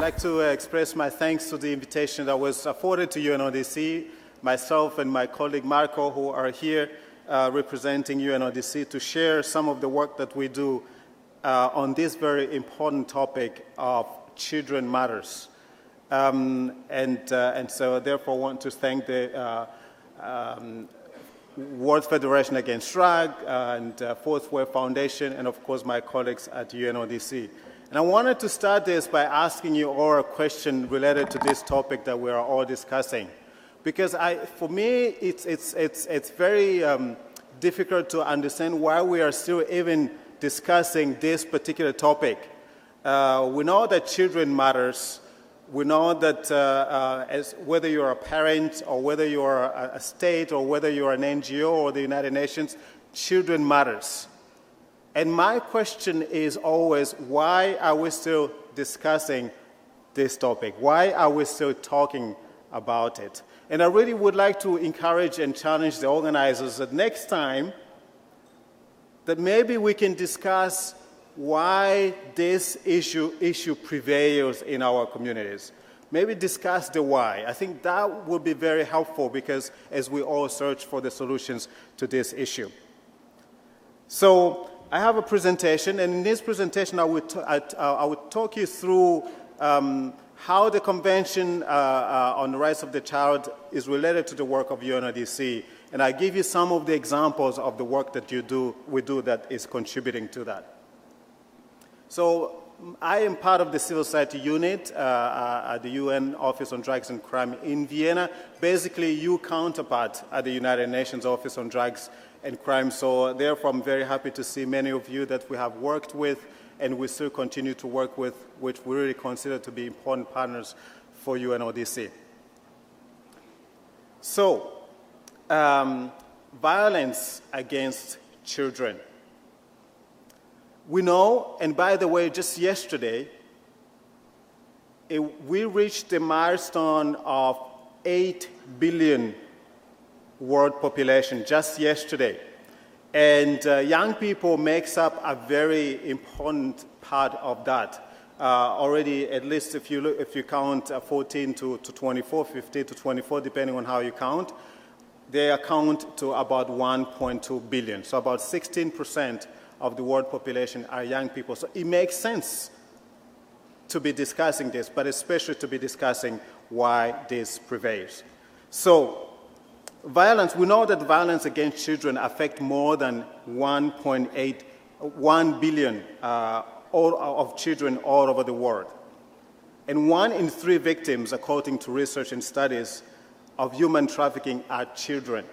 like to express my thanks to the invitation that was afforded to UNODC, myself and my colleague Marco, who are here representing UNODC, to share some of the work that we do on this very important topic of children matters. And so therefore want to thank the World Federation Against Drug and Fourth Way Foundation, and of course my colleagues at UNODC. And I wanted to start this by asking you all a question related to this topic that we are all discussing. Because for me, it's very difficult to understand why we are still even discussing this particular topic. We know that children matters. We know that whether you're a parent or whether you're a state or whether you're an NGO or the United Nations, children matters. And my question is always, why are we still discussing this topic? Why are we still talking about it? And I really would like to encourage and challenge the organizers that next time that maybe we can discuss why this issue prevails in our communities. Maybe discuss the why. I think that would be very helpful because as we all search for the solutions to this issue. So I have a presentation, and in this presentation I would talk you through how the Convention on the Rights of the Child is related to the work of UNODC, and I give you some of the examples of the work that we do that is contributing to that. So I am part of the civil society unit at the UN Office on Drugs and Crime in Vienna, basically your counterpart at the United Nations Office on Drugs and Crime. So therefore I'm very happy to see many of you that we have worked with and we still continue to work with, which we really consider to be important partners for UNODC. So, violence against children. We know, and by the way, just yesterday, we reached the milestone of 8 billion world population just yesterday. And young people makes up a very important part of that. Already, at least if you count 14 to 24, 15 to 24, depending on how you count, they account to about 1.2 billion. So about 16% of the world population are young people. So it makes sense to be discussing this, but especially to be discussing why this prevails. So, violence, we know that violence against children affect more than 1 billion of children all over the world. And 1 in 3 victims, according to research and studies, of human trafficking are children.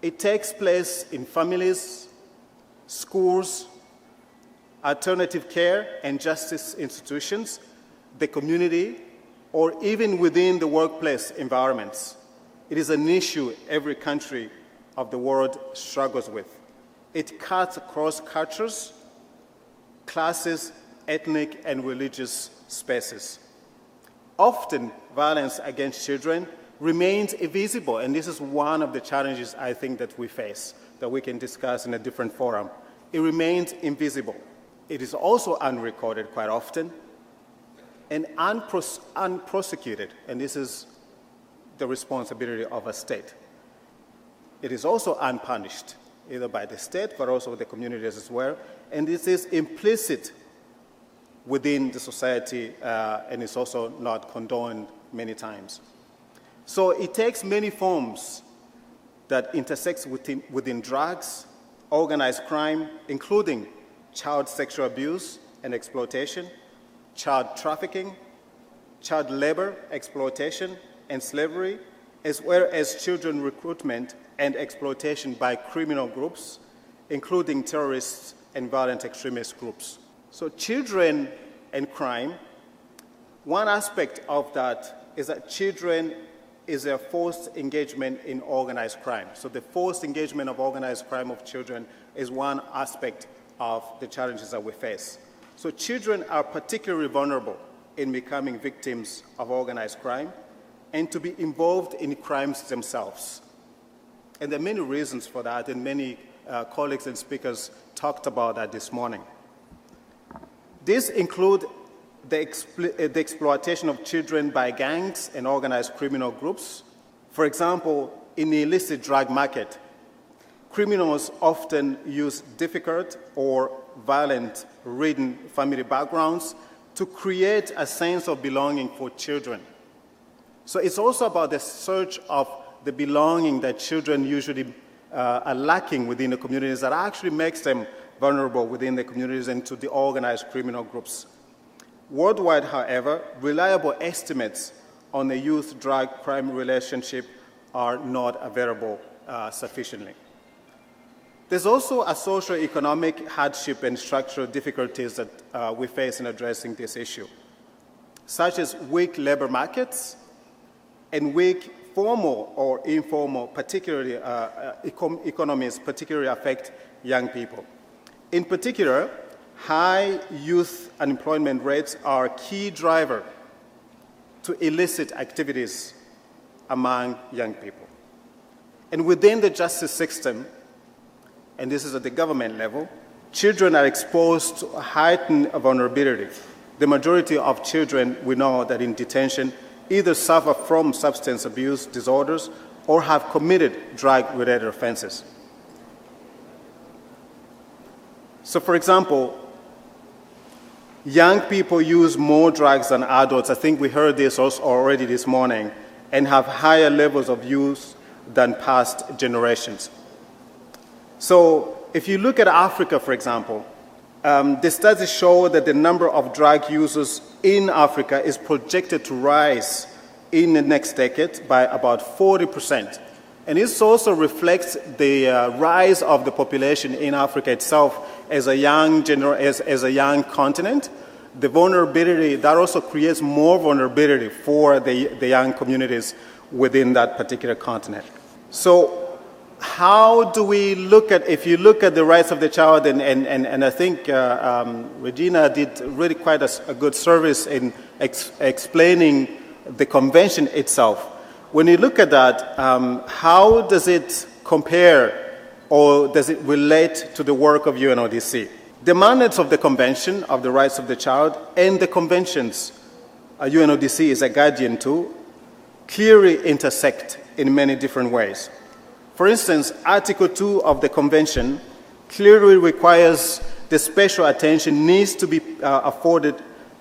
It takes place in families, schools, alternative care and justice institutions, the community, or even within the workplace environments. It is an issue every country of the world struggles with. It cuts across cultures, classes, ethnic and religious spaces. Often, violence against children remains invisible, and this is one of the challenges I think that we face, that we can discuss in a different forum. It remains invisible. It is also unrecorded quite often and unprosecuted, and this is the responsibility of a state. It is also unpunished, either by the state but also the communities as well, and this is implicit within the society and is also not condoned many times. So it takes many forms that intersects within drugs, organized crime, including child sexual abuse and exploitation, child trafficking, child labor, exploitation, and slavery, as well as children recruitment and exploitation by criminal groups, including terrorists and violent extremist groups. So children and crime, one aspect of that is that children is a forced engagement in organized crime. So the forced engagement of organized crime of children is one aspect of the challenges that we face. So children are particularly vulnerable in becoming victims of organized crime and to be involved in crimes themselves. And there are many reasons for that, and many colleagues and speakers talked about that this morning. These include the exploitation of children by gangs and organized criminal groups. For example, in the illicit drug market, criminals often use difficult or violent-ridden family backgrounds to create a sense of belonging for children. So it's also about the search of the belonging that children usually are lacking within the communities that actually makes them vulnerable within the communities and to the organized criminal groups. Worldwide, however, reliable estimates on the youth-drug crime relationship are not available sufficiently. There's also a socio-economic hardship and structural difficulties that we face in addressing this issue, such as weak labor markets and weak formal or informal, particularly economies, particularly affect young people. In particular, high youth unemployment rates are a key driver to illicit activities among young people. And within the justice system, and this is at the government level, children are exposed to a heightened vulnerability. The majority of children, we know that in detention, either suffer from substance abuse disorders or have committed drug-related offenses. So, for example, young people use more drugs than adults. I think we heard this also already this morning, and have higher levels of use than past generations. So if you look at Africa, for example, the studies show that the number of drug users in Africa is projected to rise in the next decade by about 40%. And this also reflects the rise of the population in Africa itself as a young continent. The vulnerability, that also creates more vulnerability for the young communities within that particular continent. So how do we look at, if you look at the rights of the child, and I think Regina did really quite a good service in explaining the convention itself. When you look at that, how does it compare or does it relate to the work of UNODC? The mandates of the Convention of the Rights of the Child and the conventions UNODC is a guardian to clearly intersect in many different ways. For instance, Article 2 of the Convention clearly requires the special attention needs to be afforded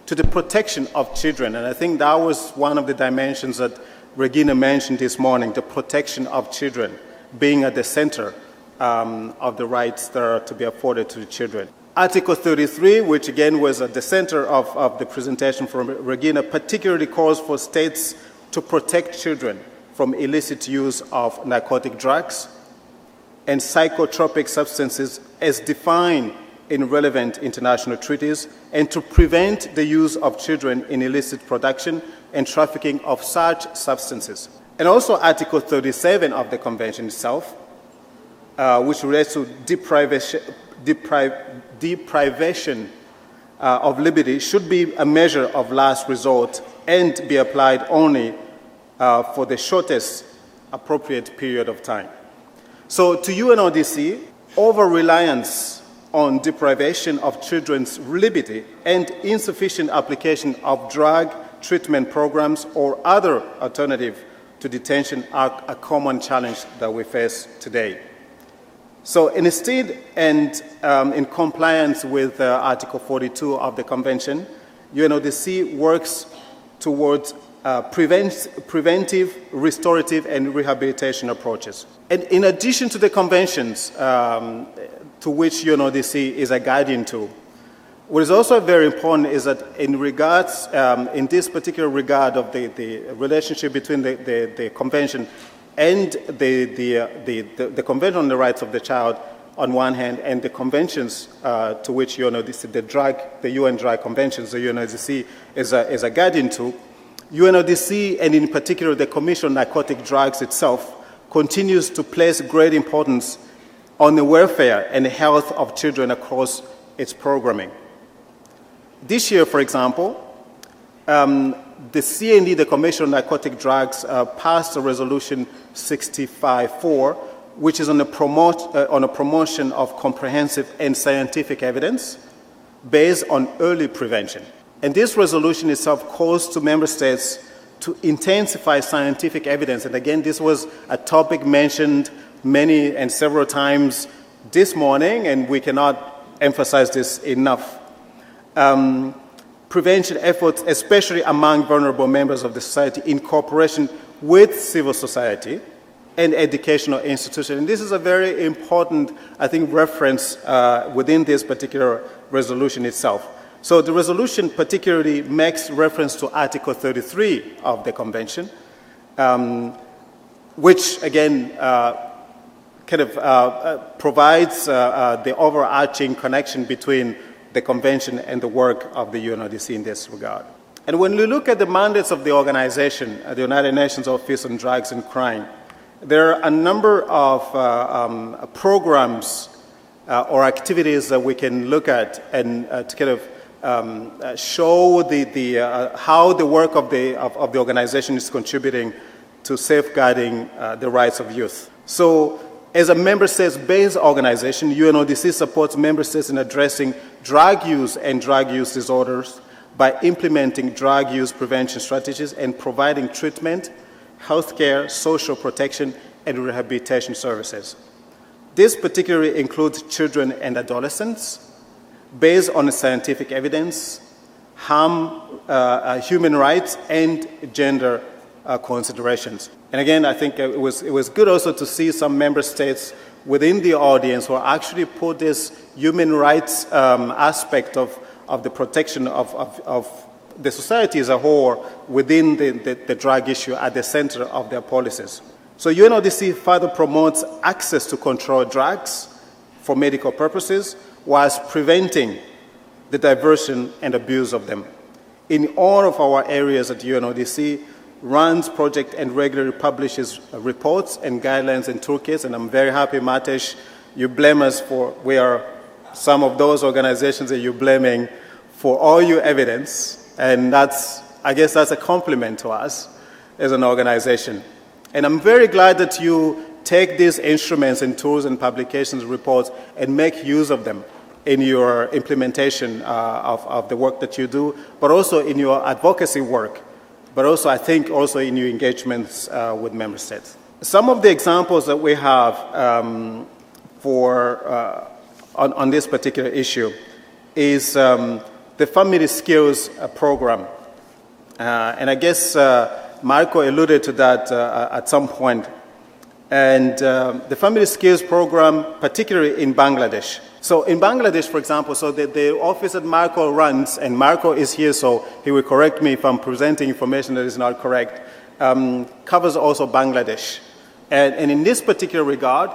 to the protection of children. And I think that was one of the dimensions that Regina mentioned this morning, the protection of children being at the center of the rights that are to be afforded to the children. Article 33, which again was at the center of the presentation from Regina, particularly calls for states to protect children from illicit use of narcotic drugs and psychotropic substances as defined in relevant international treaties, and to prevent the use of children in illicit production and trafficking of such substances. And also Article 37 of the Convention itself, which relates to deprivation of liberty, should be a measure of last resort and be applied only for the shortest appropriate period of time. So to UNODC, over-reliance on deprivation of children's liberty and insufficient application of drug treatment programs or other alternative to detention are a common challenge that we face today. So instead, and in compliance with Article 42 of the Convention, UNODC works towards preventive, restorative, and rehabilitation approaches. And in addition to the conventions to which UNODC is a guardian to, what is also very important is that in regards, in this particular regard of the relationship between the convention and the Convention on the Rights of the Child on one hand, and the conventions to which UNODC, the UN Drug Conventions, the UNODC is a guardian to, UNODC, and in particular the Commission on Narcotic Drugs itself, continues to place great importance on the welfare and health of children across its programming. This year, for example, the CND, the Commission on Narcotic Drugs, passed a resolution 65-4, which is on a promotion of comprehensive and scientific evidence based on early prevention. And this resolution itself calls to member states to intensify scientific evidence. And again, this was a topic mentioned many and several times this morning, and we cannot emphasize this enough. Prevention efforts, especially among vulnerable members of the society, in cooperation with civil society and educational institutions. And this is a very important, I think, reference within this particular resolution itself. So the resolution particularly makes reference to Article 33 of the Convention, which again provides the overarching connection between the Convention and the work of the UNODC in this regard. And when we look at the mandates of the organization, the United Nations Office on Drugs and Crime, there are a number of programs or activities that we can look at and to kind of show how the work of the organization is contributing to safeguarding the rights of youth. So, as a member states-based organization, UNODC supports member states in addressing drug use and drug use disorders by implementing drug use prevention strategies and providing treatment, healthcare, social protection, and rehabilitation services. This particularly includes children and adolescents, based on scientific evidence, human rights, and gender considerations. And again, I think it was good also to see some member states within the audience who actually put this human rights aspect of the protection of the society as a whole within the drug issue at the center of their policies. So UNODC further promotes access to controlled drugs for medical purposes, whilst preventing the diversion and abuse of them. In all of our areas at UNODC, runs project and regularly publishes reports and guidelines and toolkits, and I'm very happy, Matesh, you blame us for, we are some of those organizations that you're blaming for all your evidence, and I guess that's a compliment to us as an organization. And I'm very glad that you take these instruments and tools and publications reports and make use of them in your implementation of the work that you do, but also in your advocacy work, but also, I think, also in your engagements with member states. Some of the examples that we have on this particular issue is the Family Skills Program. And I guess Marco alluded to that at some point. And the Family Skills Program, particularly in Bangladesh. So in Bangladesh, for example, so the office that Marco runs, and Marco is here, so he will correct me if I'm presenting information that is not correct, covers also Bangladesh. And in this particular regard,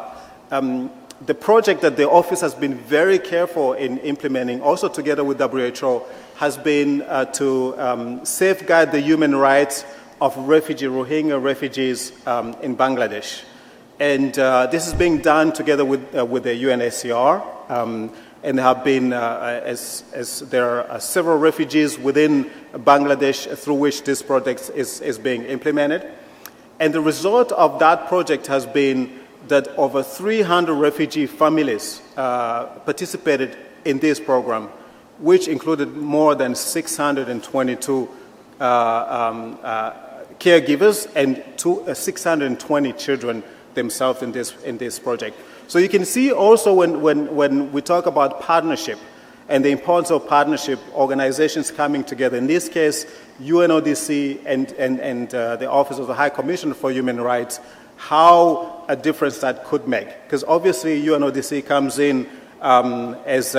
the project that the office has been very careful in implementing, also together with WHO, has been to safeguard the human rights of Rohingya refugees in Bangladesh. And this is being done together with the UNHCR, and there have been, as there are several refugees within Bangladesh through which this project is being implemented. And the result of that project has been that over 300 refugee families participated in this program, which included more than 622 caregivers and 620 children themselves in this project. So you can see also when we talk about partnership and the importance of partnership, organizations coming together, in this case UNODC and the Office of the High Commissioner for Human Rights, how a difference that could make. Because obviously UNODC comes in as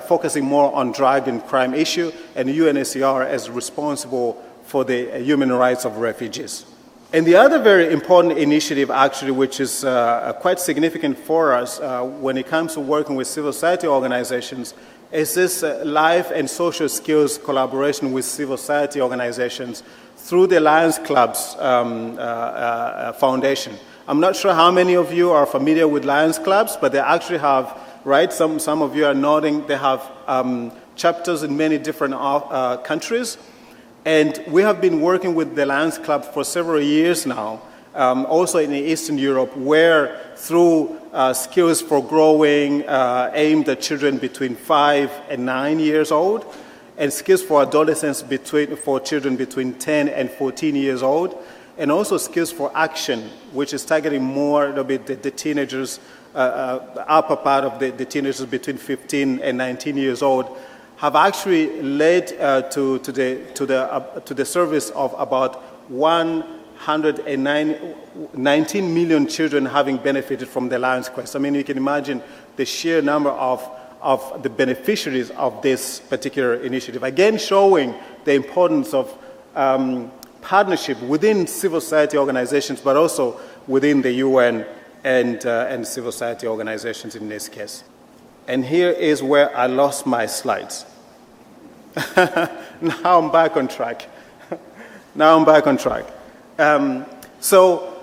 focusing more on drug and crime issue, and UNHCR as responsible for the human rights of refugees. And the other very important initiative, actually, which is quite significant for us when it comes to working with civil society organizations, is this life and social skills collaboration with civil society organizations through the Lions Clubs Foundation. I'm not sure how many of you are familiar with Lions Clubs, but they actually have, right, some of you are nodding, they have chapters in many different countries. And we have been working with the Lions Club for several years now, also in Eastern Europe, where through Skills for Growing, aimed at children between 5 and 9 years old, and skills for adolescents for children between 10 and 14 years old, and also skills for action, which is targeting more a little bit the teenagers, upper part of the teenagers between 15 and 19 years old, have actually led to the service of about 119 million children having benefited from the Lions Quest. I mean, you can imagine the sheer number of the beneficiaries of this particular initiative. Again, showing the importance of partnership within civil society organizations, but also within the UN and civil society organizations in this case. And here is where I lost my slides. Now I'm back on track. So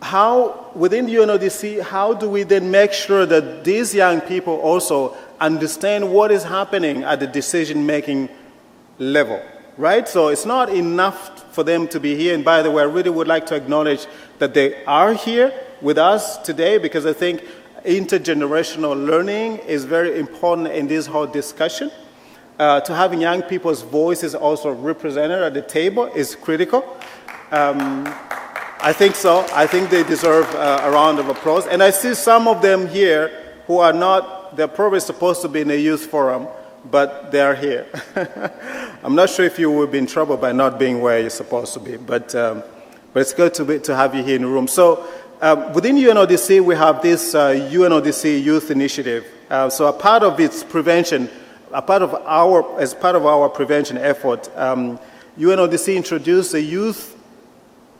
how, within the UNODC, how do we then make sure that these young people also understand what is happening at the decision-making level, right? So it's not enough for them to be here. And by the way, I really would like to acknowledge that they are here with us today, because I think intergenerational learning is very important in this whole discussion. To having young people's voices also represented at the table is critical. I think so. I think they deserve a round of applause. And I see some of them here who are not, they're probably supposed to be in a youth forum, but they're here. I'm not sure if you will be in trouble by not being where you're supposed to be, but it's good to have you here in the room. So within UNODC, we have this UNODC Youth Initiative. So a part of its prevention, as part of our prevention effort, UNODC introduced the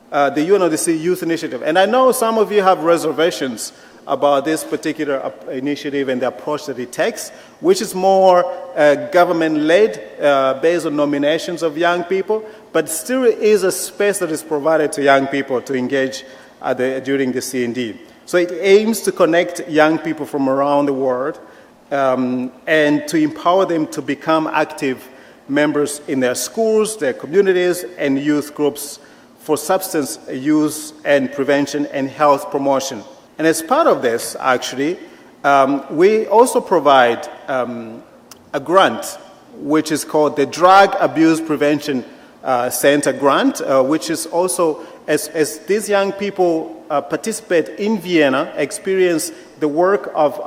UNODC Youth Initiative. And I know some of you have reservations about this particular initiative and the approach that it takes, which is more government-led, based on nominations of young people, but still is a space that is provided to young people to engage during the C&D. So it aims to connect young people from around the world and to empower them to become active members in their schools, their communities, and youth groups for substance use and prevention and health promotion. And as part of this, actually, we also provide a grant, which is called the Drug Abuse Prevention Center Grant, which is also, as these young people participate in Vienna, experience the work of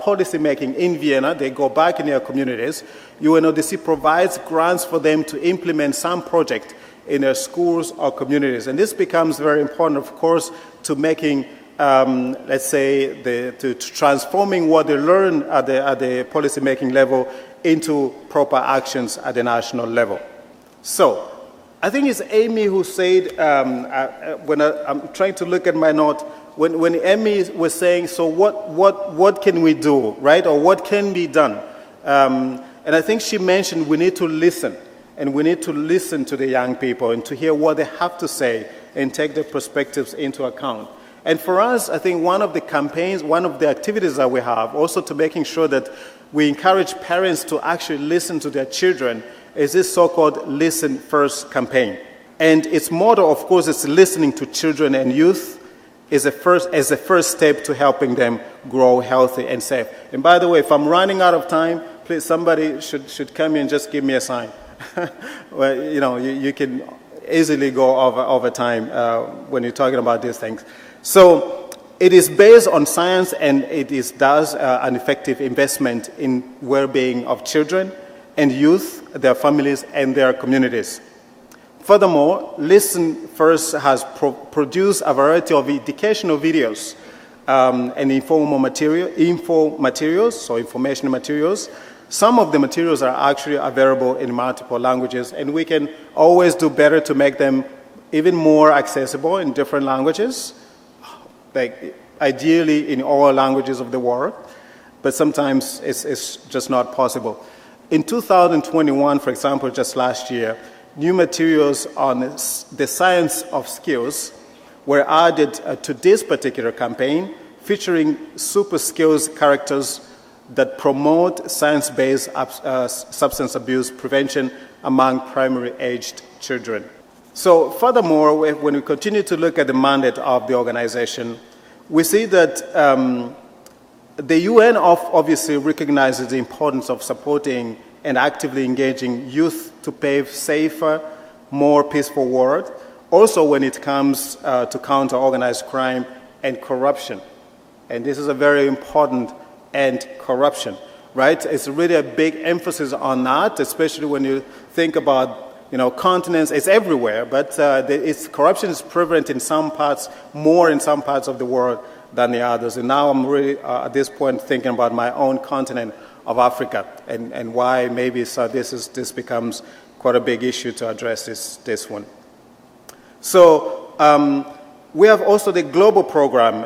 policy making in Vienna, they go back in their communities, UNODC provides grants for them to implement some project in their schools or communities. And this becomes very important, of course, to making let's say, to transforming what they learn at the policy-making level into proper actions at the national level. So, I think it's Amy who said, when I'm trying to look at my note, when Amy was saying, so what can we do, right, or what can be done? And I think she mentioned we need to listen, and we need to listen to the young people and to hear what they have to say and take their perspectives into account. And for us, I think one of the campaigns, one of the activities that we have, also to making sure that we encourage parents to actually listen to their children, is this so-called Listen First campaign. And its motto, of course, is listening to children and youth as a first step to helping them grow healthy and safe. And by the way, if I'm running out of time, please, somebody should come in and just give me a sign. Well, you know, you can easily go over time when you're talking about these things. So it is based on science, and it does an effective investment in well-being of children and youth, their families, and their communities. Furthermore, Listen First has produced a variety of educational videos and informational materials. Some of the materials are actually available in multiple languages, and we can always do better to make them even more accessible in different languages. Like ideally in all languages of the world, but sometimes it's just not possible. In 2021, for example, just last year, new materials on the science of skills were added to this particular campaign, featuring super skills characters that promote science-based substance abuse prevention among primary-aged children. So furthermore, when we continue to look at the mandate of the organization, we see that the UN obviously recognizes the importance of supporting and actively engaging youth to pave safer, more peaceful world. Also when it comes to counter organized crime and corruption. And this is a very important end, corruption, right? It's really a big emphasis on that, especially when you think about continents. It's everywhere, but corruption is prevalent in some parts, more in some parts of the world than the others. And now I'm really, at this point, thinking about my own continent of Africa and why maybe this becomes quite a big issue to address this one. So we have also the global program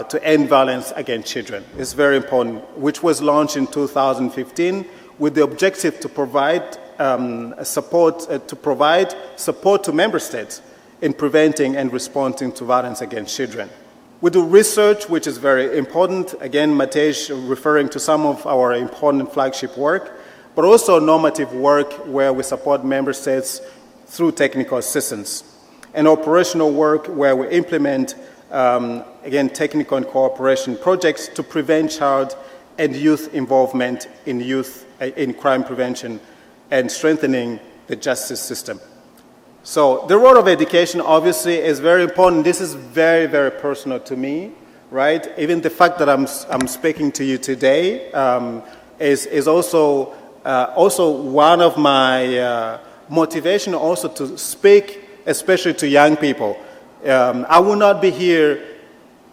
to end violence against children. It's very important, which was launched in 2015 with the objective to provide support to member states in preventing and responding to violence against children. We do research, which is very important. Again, Matej referring to some of our important flagship work, but also normative work where we support member states through technical assistance. And operational work where we implement, again, technical and cooperation projects to prevent child and youth involvement in crime prevention and strengthening the justice system. So the role of education obviously is very important. This is very, very personal to me, right? Even the fact that I'm speaking to you today is also one of my motivation also to speak, especially to young people. I would not be here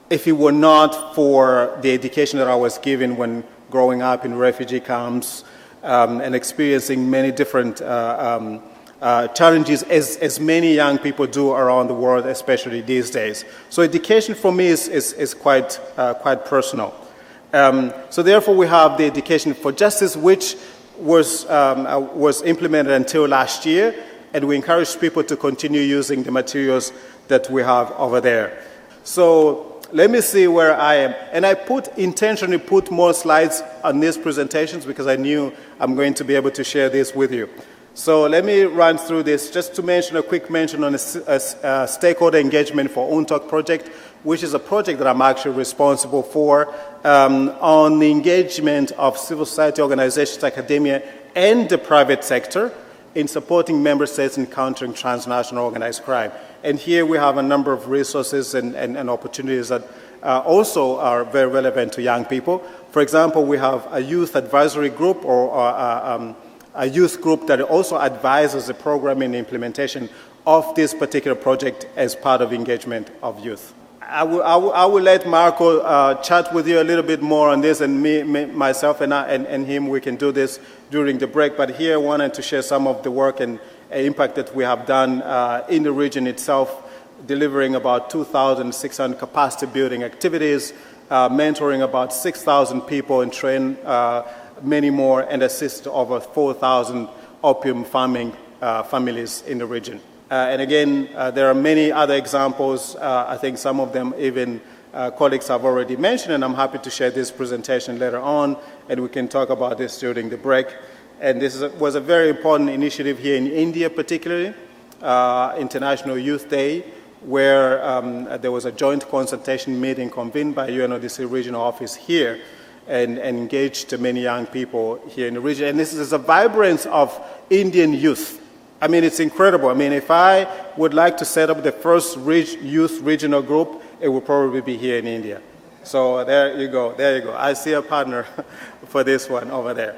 if it were not for the education that I was given when growing up in refugee camps and experiencing many different challenges as many young people do around the world, especially these days. So education for me is quite personal. So therefore we have the Education for Justice, which was implemented until last year, and we encourage people to continue using the materials that we have over there. So let me see where I am. And I intentionally put more slides on these presentations because I knew I'm going to be able to share this with you. So let me run through this just to mention a quick mention on a stakeholder engagement for UNTOC project, which is a project that I'm actually responsible for on the engagement of civil society organizations, academia, and the private sector in supporting member states in countering transnational organized crime. And here we have a number of resources and opportunities that also are very relevant to young people. For example, we have a youth advisory group or a youth group that also advises the program and implementation of this particular project as part of engagement of youth. I will let Marco chat with you a little bit more on this, and myself and him, we can do this during the break. But here I wanted to share some of the work and impact that we have done in the region itself, delivering about 2,600 capacity building activities, mentoring about 6,000 people and train many more, and assist over 4,000 opium farming families in the region. And again, there are many other examples. I think some of them even colleagues have already mentioned, and I'm happy to share this presentation later on, and we can talk about this during the break. And this was a very important initiative here in India, particularly, International Youth Day, where there was a joint consultation meeting convened by UNODC regional office here and engaged many young people here in the region. And this is a vibrance of Indian youth. I mean, it's incredible. I mean, if I would like to set up the first youth regional group, it would probably be here in India. So there you go. There you go. I see a partner for this one over there.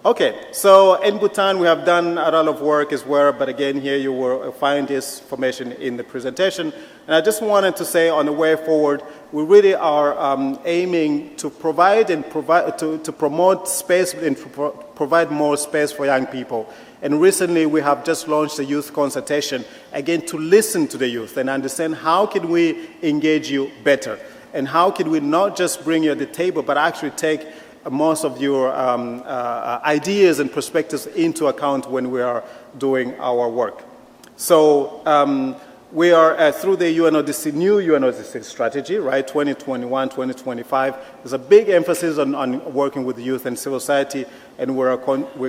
Okay, so in Bhutan, we have done a lot of work as well, but again, here you will find this information in the presentation. And I just wanted to say on the way forward, we really are aiming to provide and to promote space and to provide more space for young people. And recently, we have just launched a youth consultation, again, to listen to the youth and understand how can we engage you better, and how can we not just bring you at the table, but actually take most of your ideas and perspectives into account when we are doing our work. So we are through the UNODC, new UNODC strategy, right, 2021, 2025. There's a big emphasis on working with youth and civil society, and we're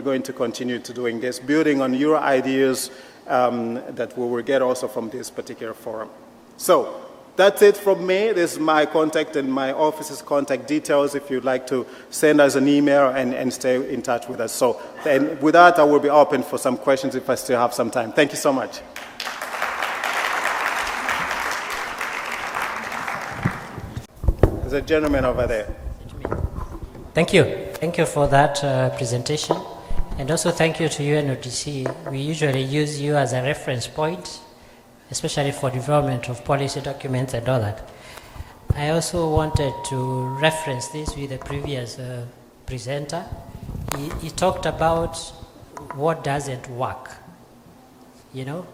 going to continue to doing this, building on your ideas that we will get also from this particular forum. So that's it from me. This is my contact and my office's contact details if you'd like to send us an email and stay in touch with us. So, and with that, I will be open for some questions if I still have some time. Thank you so much. There's a gentleman over there. Thank you. Thank you for that presentation. And also thank you to UNODC. We usually use you as a reference point, especially for development of policy documents and all that. I also wanted to reference this with the previous presenter. He talked about what doesn't work, you know?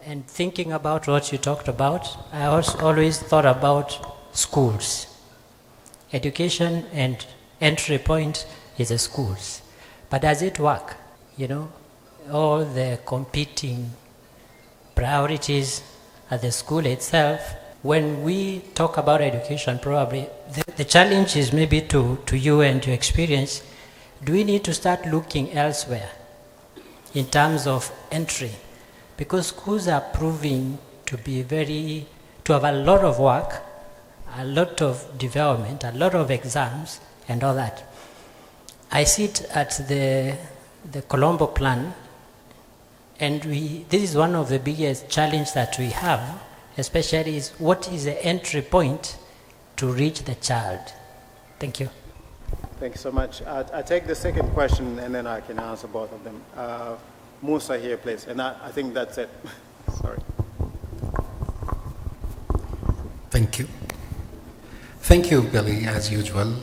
And thinking about what you talked about, I always thought about schools. Education and entry point is the schools. But does it work? You know, all the competing priorities at the school itself. When we talk about education, probably the challenge is maybe to you and your experience. Do we need to start looking elsewhere in terms of entry? Because schools are proving to have a lot of work, a lot of development, a lot of exams, and all that. I sit at the Colombo plan, and this is one of the biggest challenges that we have, especially is what is the entry point to reach the child? Thank you. Thank you so much. I take the second question and then I can answer both of them. Musa here, please. And I think that's it. Sorry. Thank you. Thank you, Billy, as usual.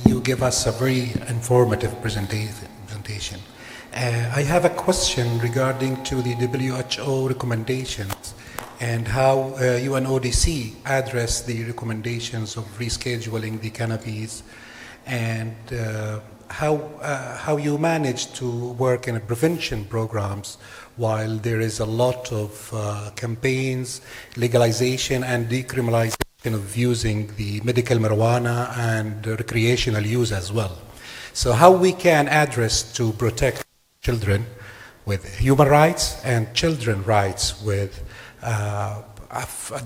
You give us a very informative presentation. I have a question regarding to the WHO recommendations and how UNODC address the recommendations of rescheduling the cannabis, and how you manage to work in prevention programs while there is a lot of campaigns, legalization and decriminalization of using the medical marijuana and recreational use as well. So how we can address to protect children with human rights and children rights with a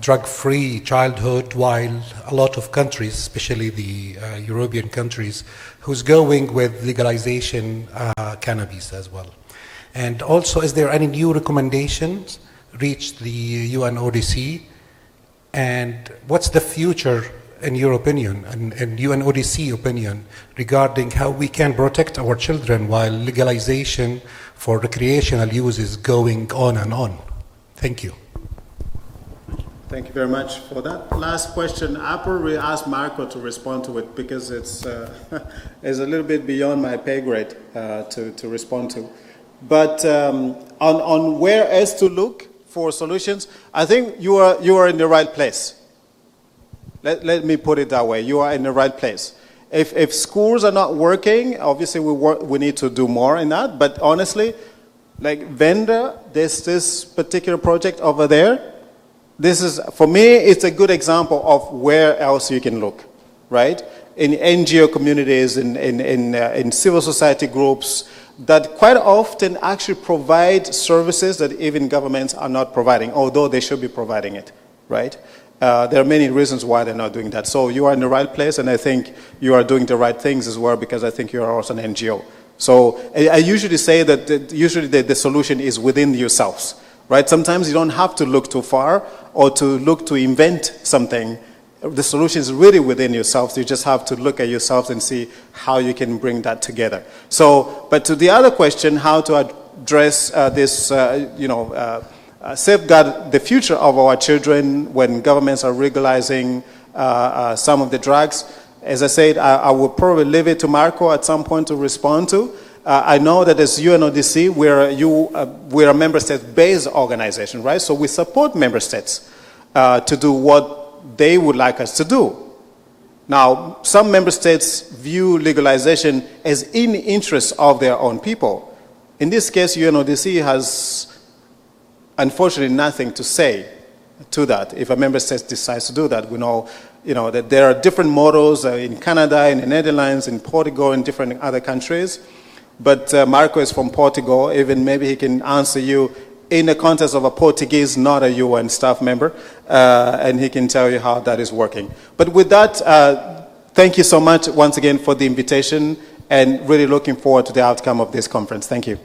drug-free childhood, while a lot of countries, especially the European countries, who's going with legalization cannabis as well. And also, is there any new recommendations reached the UNODC? And what's the future, in your opinion, and UNODC opinion, regarding how we can protect our children while legalization for recreational use is going on and on? Thank you. Thank you very much for that last question. I'll probably ask Marco to respond to it because it's a little bit beyond my pay grade to respond to. But on where else to look for solutions, I think you are in the right place. Let me put it that way. You are in the right place. If schools are not working, obviously we need to do more in that. But honestly, like VENDA, there's this particular project over there. This is, for me, it's a good example of where else you can look, right? In NGO communities, in civil society groups, that quite often actually provide services that even governments are not providing, although they should be providing it, right? There are many reasons why they're not doing that. So you are in the right place, and I think you are doing the right things as well, because I think you are also an NGO. So I usually say that the solution is within yourselves, right? Sometimes you don't have to look too far or to look to invent something. The solution is really within yourselves. You just have to look at yourselves and see how you can bring that together. So, but to the other question, how to address safeguard the future of our children when governments are legalizing some of the drugs. As I said, I will probably leave it to Marco at some point to respond to. I know that as UNODC, we're a member state-based organization, right? So we support member states to do what they would like us to do. Now, some member states view legalization as in the interest of their own people. In this case, UNODC has, unfortunately, nothing to say to that. If a member state decides to do that, we know, that there are different models in Canada, in the Netherlands, in Portugal, in different other countries. But Marco is from Portugal. Even maybe he can answer you in the context of a Portuguese, not a UN staff member, and he can tell you how that is working. But with that, thank you so much once again for the invitation, and really looking forward to the outcome of this conference. Thank you.